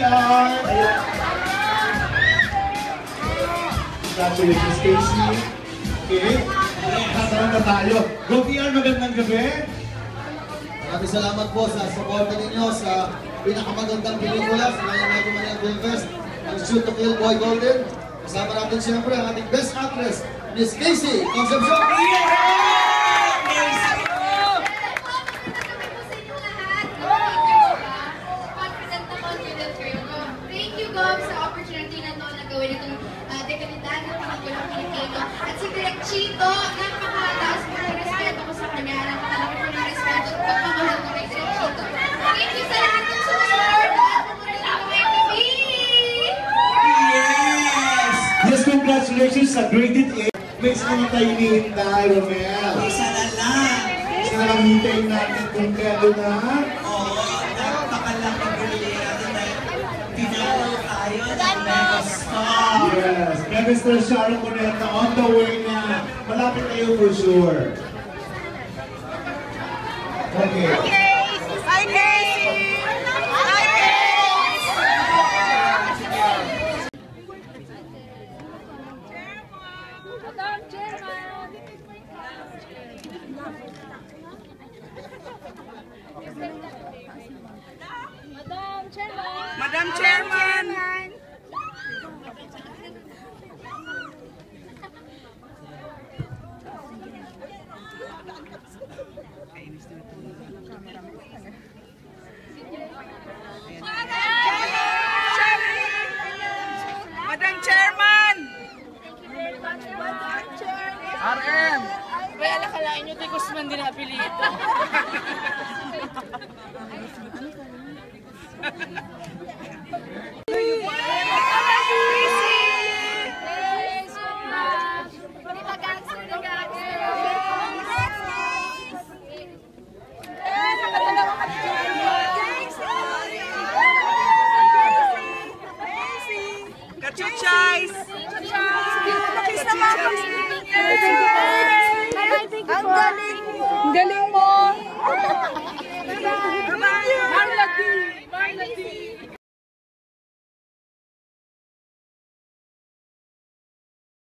PR! Congratulations, Casey. Okay? Kasama na tayo. Go PR, magandang gabi. Maraming salamat po sa suporta ninyo sa pinakamagandang pelikula sa Mayang Medyo Manila Film Fest, ang Shoot to Kill Boy Golden. Kasama natin siyempre ang ating Best Actress, Miss Casey Concepcion. Thank you, Gob, sa opportunity na to na gawin itong dekalidad ng pelikulang Pilipino. At si Direk Chito, napakataas po ng respeto ko sa kanya. Napakalaki po ng respeto at pagmamahal ko kay Direk Chito. Thank you sa lahat ng sumusunod at pumunta na kami kami! Yes! Yes, congratulations sa graded A. May isa naman tayo hinihintay, Romel. Isa na lang. Isa na lang hintayin natin kung kailan na. Oo, napakalaki brilliant na tinawag tayo ng megastar. Yes, Mr. Sharon Cuneta on the way na. Malapit kayo for sure. Okay. Hi, Casey! Hi, Madam Chairman! Madam Chairman! Madam Chairman! RM! Kaya nakalain nyo, tikos man din apelyido. Kachuchays! Kiss naman! Ang galing! Ang galing!